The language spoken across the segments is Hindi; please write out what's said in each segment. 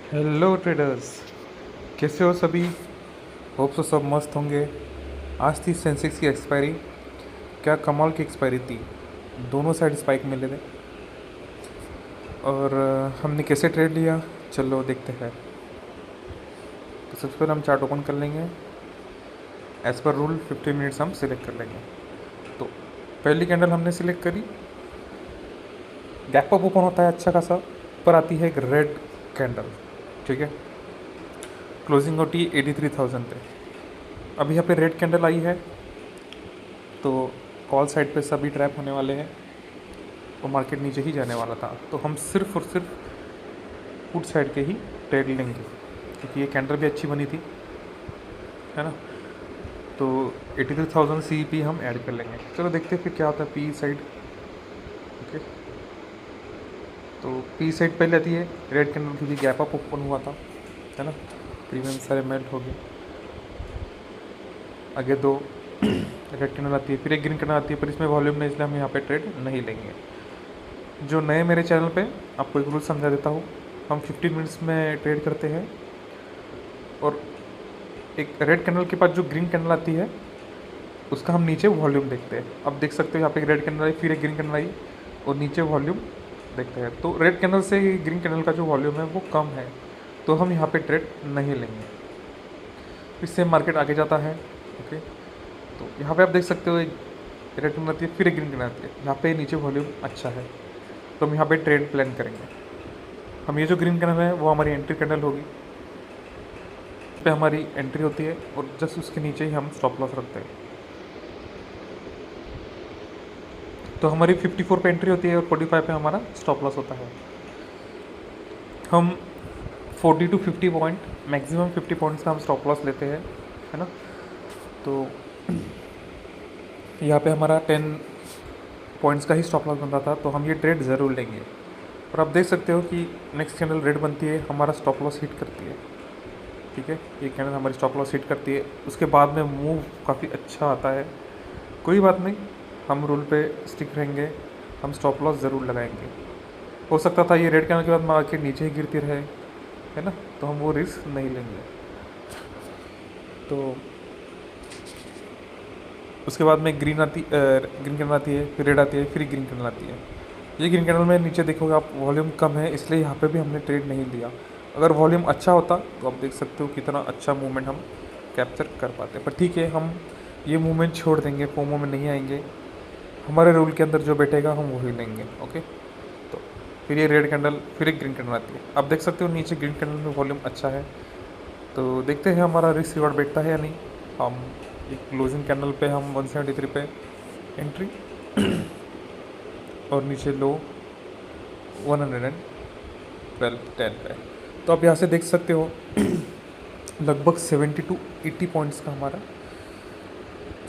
हेलो ट्रेडर्स, कैसे हो सभी। होप सो सब मस्त होंगे। आज थी सेंसेक्स की एक्सपायरी। क्या कमाल की एक्सपायरी थी। दोनों साइड स्पाइक मिले थे और हमने कैसे ट्रेड लिया, चलो देखते हैं। तो सबसे पहले हम चार्ट ओपन कर लेंगे। एज़ पर रूल 15 मिनट्स हम सिलेक्ट कर लेंगे। तो पहली कैंडल हमने सिलेक्ट करी। गैप अप ओपन होता है अच्छा खासा, पर आती है एक रेड कैंडल। ठीक है, क्लोजिंग होती है 83,000 पे। अभी यहाँ पे रेड कैंडल आई है तो कॉल साइड पे सभी ट्रैप होने वाले हैं और मार्केट नीचे ही जाने वाला था। तो हम सिर्फ और सिर्फ पुट साइड के ही ट्रेड लेंगे क्योंकि ये कैंडल भी अच्छी बनी थी, है ना। तो 83,000 CP हम ऐड कर लेंगे। चलो देखते हैं फिर क्या होता है पी साइड। ओके, तो पी साइड पहले आती है रेड कैंडल क्योंकि गैप अप ओपन हुआ था, है ना। प्रीमियम सारे मेल्ट हो गए। आगे दो रेड कैंडल आती है, फिर एक ग्रीन कैंडल आती है, पर इसमें वॉल्यूम नहीं, इसलिए हम यहाँ पे ट्रेड नहीं लेंगे। जो नए मेरे चैनल पे, आपको एक रूल समझा देता हूँ। हम 15 मिनट्स में ट्रेड करते हैं और एक रेड कैंडल के पास जो ग्रीन कैंडल आती है उसका हम नीचे वॉल्यूम देखते हैं। अब देख सकते हो यहाँ पे एक रेड कैंडल आई, फिर एक ग्रीन कैंडल आई और नीचे वॉल्यूम देखते हैं। तो रेड कैंडल से ग्रीन कैंडल का जो वॉल्यूम है वो कम है, तो हम यहाँ पे ट्रेड नहीं लेंगे। इससे मार्केट आगे जाता है। ओके, तो यहाँ पे आप देख सकते हो एक रेड कैंडल आती है, फिर एक ग्रीन कैंडल आती है। यहाँ पे नीचे वॉल्यूम अच्छा है तो हम यहाँ पे ट्रेड प्लान करेंगे। हम ये जो ग्रीन कैंडल है वो हमारी एंट्री कैंडल होगी, पे हमारी एंट्री होती है और जस्ट उसके नीचे ही हम स्टॉप लॉस रखते हैं। तो हमारी 54 पे एंट्री होती है और 45 पे हमारा स्टॉप लॉस होता है। हम 40 to 50 पॉइंट, मैक्सिमम 50 पॉइंट्स का हम स्टॉप लॉस लेते हैं, है ना। तो यहाँ पे हमारा 10 पॉइंट्स का ही स्टॉप लॉस बन रहा था, तो हम ये ट्रेड ज़रूर लेंगे। और आप देख सकते हो कि नेक्स्ट कैंडल रेड बनती है, हमारा स्टॉप लॉस हिट करती है। ठीक है, ये कैंडल हमारी स्टॉप लॉस हिट करती है, उसके बाद में मूव काफ़ी अच्छा आता है। कोई बात नहीं, हम रूल पे स्टिक रहेंगे, हम स्टॉप लॉस ज़रूर लगाएंगे। हो सकता था ये रेड कैंडल के बाद मार्केट नीचे ही गिरती रहे, है ना, तो हम वो रिस्क नहीं लेंगे। तो उसके बाद में ग्रीन कैंडल आती है, फिर रेड आती है, फिर ग्रीन कैंडल आती है। ये ग्रीन कैंडल में नीचे देखोगे आप वॉल्यूम कम है, इसलिए यहाँ पे भी हमने ट्रेड नहीं लिया। अगर वॉल्यूम अच्छा होता तो आप देख सकते हो कितना अच्छा मूवमेंट हम कैप्चर कर पाते। पर ठीक है, हम ये मूवमेंट छोड़ देंगे, फोमो में नहीं आएंगे। हमारे रूल के अंदर जो बैठेगा हम वही लेंगे। ओके, तो फिर ये रेड कैंडल, फिर एक ग्रीन कैंडल आती है। आप देख सकते हो नीचे ग्रीन कैंडल में वॉल्यूम अच्छा है, तो देखते हैं हमारा रिस्क रिवॉर्ड बैठता है या नहीं। हम एक क्लोजिंग कैंडल पे हम 173 पे एंट्री और नीचे लो 112.10 पे। तो आप यहाँ से देख सकते हो लगभग 70 to 80 पॉइंट्स का हमारा,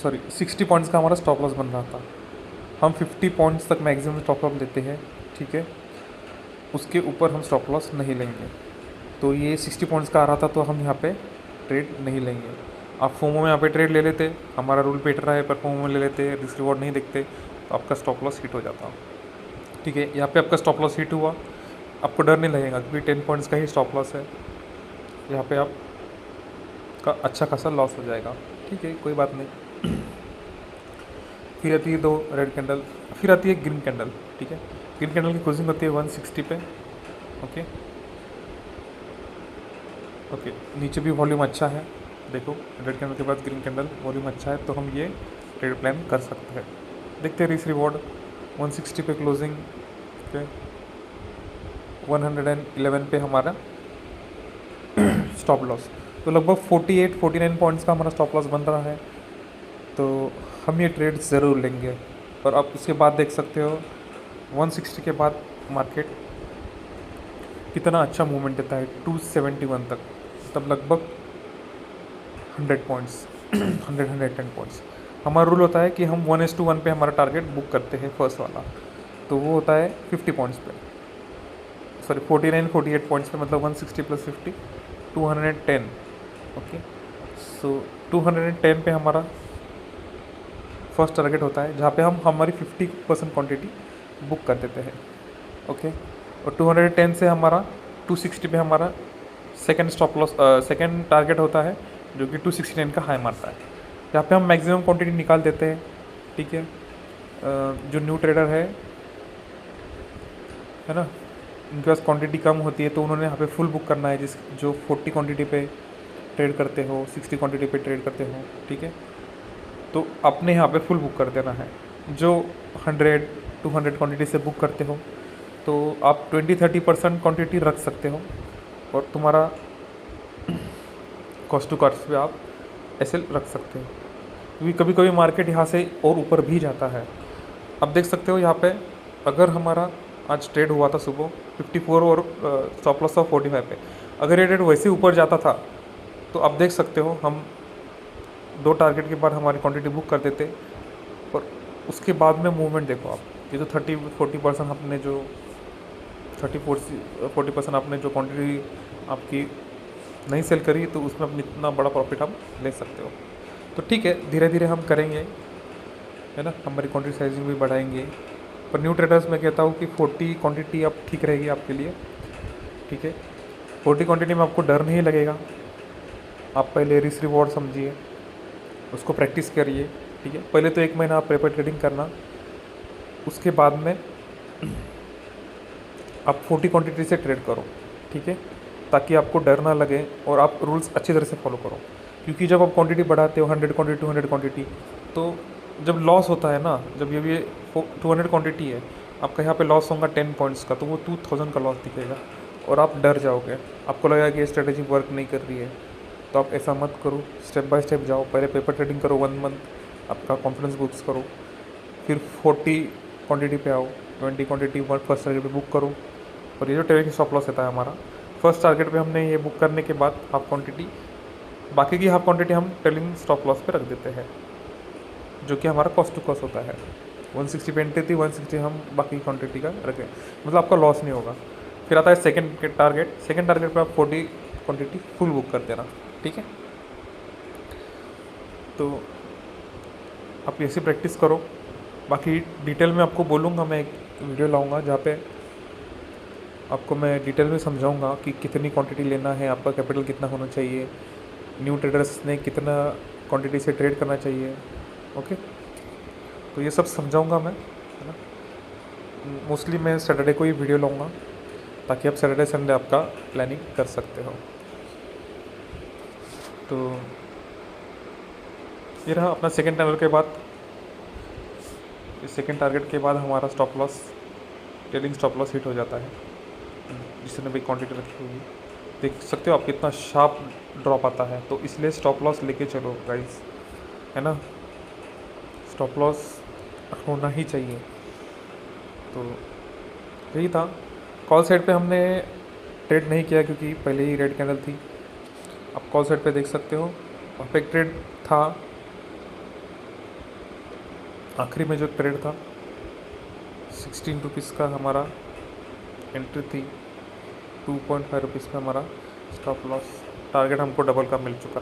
सॉरी 60 पॉइंट्स का हमारा स्टॉप लॉस बन रहा था। हम 50 पॉइंट्स तक मैक्सिमम स्टॉप लॉस लेते हैं, ठीक है। उसके ऊपर हम स्टॉप लॉस नहीं लेंगे। तो ये 60 पॉइंट्स का आ रहा था तो हम यहाँ पे ट्रेड नहीं लेंगे। आप फोमो में यहाँ पे ट्रेड ले लेते, हमारा रूल बेटर रहा है, पर फोमो में ले लेते, रिस्क रिवॉर्ड नहीं देखते, तो आपका स्टॉप लॉस हिट हो जाता। ठीक है, यहाँ पे आपका स्टॉप लॉस हिट हुआ, आपको डर नहीं लगेगा क्योंकि 10 पॉइंट्स का ही स्टॉप लॉस है। यहाँ पे आप का अच्छा खासा लॉस हो जाएगा। ठीक है, कोई बात नहीं। फिर आती है दो रेड कैंडल, फिर आती है ग्रीन कैंडल। ठीक है, ग्रीन कैंडल की क्लोजिंग होती है 160 पे। ओके ओके, नीचे भी वॉल्यूम अच्छा है, देखो रेड कैंडल के बाद ग्रीन कैंडल वॉल्यूम अच्छा है, तो हम ये ट्रेड प्लान कर सकते हैं। देखते हैं रिस्क रिवॉर्ड 160 पे क्लोजिंग पे, 111 पे हमारा स्टॉप लॉस। तो लगभग 48-49 पॉइंट्स का हमारा स्टॉप लॉस बन रहा है, तो हम ये ट्रेड ज़रूर लेंगे। और आप उसके बाद देख सकते हो 160 के बाद मार्केट कितना अच्छा मूवमेंट देता है 271 तक, तब लगभग 100 पॉइंट्स 110 पॉइंट्स। हमारा रूल होता है कि हम 1:1 पे हमारा टारगेट बुक करते हैं फर्स्ट वाला, तो वो होता है 50 पॉइंट्स पे, सॉरी 49-48 पॉइंट्स पे, मतलब 160 + 50 210। ओके, सो 210 पे हमारा फर्स्ट टारगेट होता है, जहाँ पे हम हमारी 50% क्वांटिटी बुक कर देते हैं। ओके, और 210 से हमारा 260 पे हमारा second stop loss second target होता है जो कि 269 का हाई मारता है। यहाँ पे हम मैक्सिमम क्वांटिटी निकाल देते हैं, ठीक है। जो न्यू ट्रेडर है ना, उनके पास क्वांटिटी कम होती है तो उन्होंने यहाँ पे फुल बुक करना है। जिस जो 40 क्वांटिटी पे ट्रेड करते हो, 60 क्वांटिटी पे ट्रेड करते हो, ठीक है, तो अपने यहाँ पे फुल बुक कर देना है। जो 100-200 क्वांटिटी से बुक करते हो तो आप 20-30% क्वांटिटी रख सकते हो और तुम्हारा कॉस्ट टू कॉस्ट पे आप ऐसे रख सकते हो, क्योंकि कभी कभी मार्केट यहाँ से और ऊपर भी जाता है। अब देख सकते हो यहाँ पे अगर हमारा आज ट्रेड हुआ था सुबह 54 और स्टॉप लॉस था 45 पे, अगर ये ट्रेड वैसे ऊपर जाता था तो आप देख सकते हो हम 2 टारगेट के बाद हमारी क्वांटिटी बुक कर देते और उसके बाद में मूवमेंट देखो आप। ये तो 30-40% अपने जो 30-40% आपने जो क्वांटिटी आपकी नहीं सेल करी तो उसमें अपनी इतना बड़ा प्रॉफिट आप ले सकते हो। तो ठीक है, धीरे धीरे हम करेंगे, है ना, हमारी क्वांटिटी साइजिंग भी बढ़ाएंगे। पर न्यू ट्रेडर्स में कहता हूँ कि 40 क्वांटिटी अब ठीक रहेगी आपके लिए, ठीक है। 40 क्वांटिटी में आपको डर नहीं लगेगा। आप पहले रिस्क रिवॉर्ड समझिए, उसको प्रैक्टिस करिए, ठीक है। पहले तो 1 महीना आप पेपर ट्रेडिंग करना, उसके बाद में आप 40 क्वांटिटी से ट्रेड करो, ठीक है, ताकि आपको डर ना लगे और आप रूल्स अच्छी तरह से फॉलो करो। क्योंकि जब आप क्वांटिटी बढ़ाते हो 100 क्वांटिटी 200 क्वांटिटी, तो जब लॉस होता है ना, जब ये 200 क्वांटिटी है, आपका यहाँ पे लॉस होगा 10 पॉइंट्स का, तो वो 2000 का लॉस दिखेगा और आप डर जाओगे। आपको लगेगा कि ये स्ट्रेटेजी वर्क नहीं कर रही है। तो आप ऐसा मत करो, स्टेप बाय स्टेप जाओ। पहले पेपर ट्रेडिंग करो 1 मंथ, आपका कॉन्फिडेंस बुक्स करो, फिर 40 क्वांटिटी पे आओ, 20 क्वांटिटी फर्स्ट टारगेट पे बुक करो। और ये जो ट्रेडिंग स्टॉप लॉस रहता है हमारा, फर्स्ट टारगेट पे हमने ये बुक करने के बाद हाफ क्वांटिटी, बाकी की हाफ क्वांटिटी हम ट्रेलिंग स्टॉप लॉस पे रख देते हैं, जो कि हमारा कॉस्ट टू कॉस्ट होता है। 160 पे एंट्री थी, 160 हम बाकी क्वांटिटी का रखें, मतलब आपका लॉस नहीं होगा। फिर आता है सेकंड टारगेट पे आप 40 क्वांटिटी फुल बुक कर देना, ठीक है। तो आप ऐसी प्रैक्टिस करो। बाकी डिटेल में आपको बोलूँगा, मैं एक वीडियो लाऊंगा जहाँ पे आपको मैं डिटेल में समझाऊंगा कि कितनी क्वांटिटी लेना है, आपका कैपिटल कितना होना चाहिए, न्यू ट्रेडर्स ने कितना क्वांटिटी से ट्रेड करना चाहिए, ओके। तो ये सब समझाऊंगा मैं, है ना। मोस्टली मैं सैटरडे को ही वीडियो लाऊंगा ताकि आप सैटरडे संडे आपका प्लानिंग कर सकते हो। तो ये रहा अपना सेकंड टारगेट के बाद। इस सेकंड टारगेट के बाद हमारा stop loss, trailing stop loss hit हो जाता है, जिसने भी क्वांटिटी रखी होगी। देख सकते हो आप कितना शार्प ड्रॉप आता है। तो इसलिए स्टॉप लॉस लेके चलो गाइस, है ना, स्टॉप लॉस होना ही चाहिए। तो यही था। कॉल साइड पे हमने ट्रेड नहीं किया क्योंकि पहले ही रेड कैंडल थी। आप कॉल साइड पे देख सकते हो, वहाँ पे एक ट्रेड था, आखिरी में जो ट्रेड था 16 रुपीज़ का हमारा एंट्री थी, 2.5 रुपीज़ का हमारा स्टॉप लॉस। टारगेट हमको डबल का मिल चुका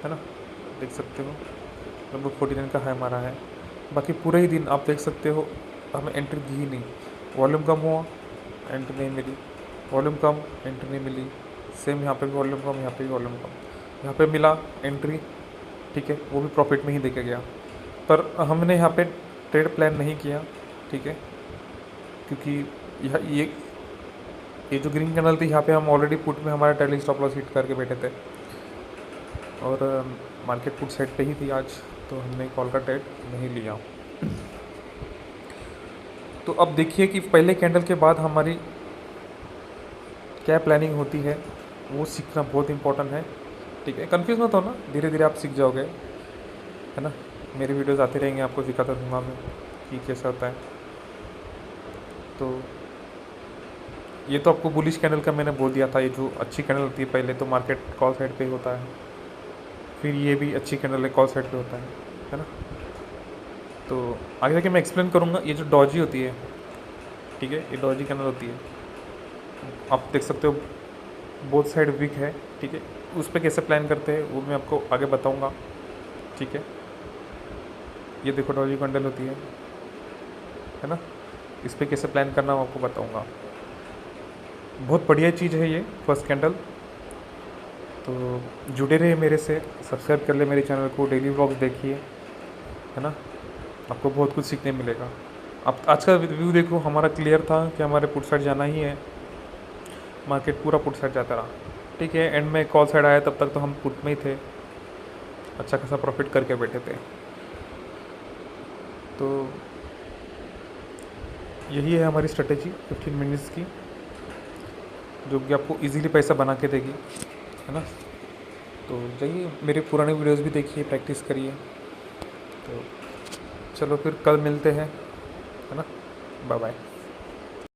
है ना, देख सकते हो, लगभग 49 का हाई हमारा है। बाकी पूरे ही दिन आप देख सकते हो हमें एंट्री दी ही नहीं। वॉल्यूम कम हुआ, एंट्री नहीं मिली, वॉल्यूम कम, एंट्री नहीं मिली। सेम यहाँ पे भी वॉल्यूम कम, यहाँ पे भी वॉल्यूम कम, यहाँ पे मिला एंट्री, ठीक है, वो भी प्रॉफिट में ही देके गया। पर हमने यहाँ पे ट्रेड प्लान नहीं किया, ठीक है, क्योंकि यह ये जो ग्रीन कैंडल थी यहाँ पे हम ऑलरेडी पुट में हमारा ट्रेलिंग स्टॉप लॉस हिट करके बैठे थे और मार्केट पुट साइड पे ही थी आज, तो हमने कॉल का ट्रेड नहीं लिया। तो अब देखिए कि पहले कैंडल के बाद हमारी क्या प्लानिंग होती है, वो सीखना बहुत इम्पोर्टेंट है, ठीक है। कंफ्यूज मत हो ना, धीरे धीरे आप सीख जाओगे, है ना। मेरे वीडियोस आते रहेंगे, आपको सिखाता रहूँगा मैं कि कैसा होता है। तो ये तो आपको बुलिश कैंडल का मैंने बोल दिया था। ये जो अच्छी कैंडल होती है पहले तो मार्केट कॉल साइड पे ही होता है, फिर ये भी अच्छी कैंडल है कॉल साइड पे होता है ना। तो आगे जाके मैं एक्सप्लेन करूँगा। ये जो डॉजी होती है, ठीक है, ये डॉजी कैंडल होती है, आप देख सकते हो बोथ साइड वीक है, ठीक है। उस पर कैसे प्लान करते हैं वो मैं आपको आगे बताऊँगा, ठीक है। ये देखो डॉजी कैंडल होती है ना, इस पर कैसे प्लान करना मैं आपको बताऊँगा। बहुत बढ़िया चीज़ है ये फर्स्ट कैंडल। तो जुड़े रहिए मेरे से, सब्सक्राइब कर ले मेरे चैनल को, डेली व्लॉग्स देखिए, है ना, आपको बहुत कुछ सीखने मिलेगा। अब आज का व्यू देखो, हमारा क्लियर था कि हमारे पुट साइड जाना ही है, मार्केट पूरा पुट साइड जाता रहा। ठीक है, एंड में कॉल साइड आया, तब तक तो हम पुट में ही थे, अच्छा खासा प्रॉफिट करके बैठे थे। तो यही है हमारी स्ट्रेटेजी 15 मिनट्स की, जो कि आपको इजीली पैसा बना के देगी, है ना। तो जाइए मेरे पुराने वीडियोस भी देखिए, प्रैक्टिस करिए। तो चलो फिर कल मिलते हैं, है ना, बाय बाय।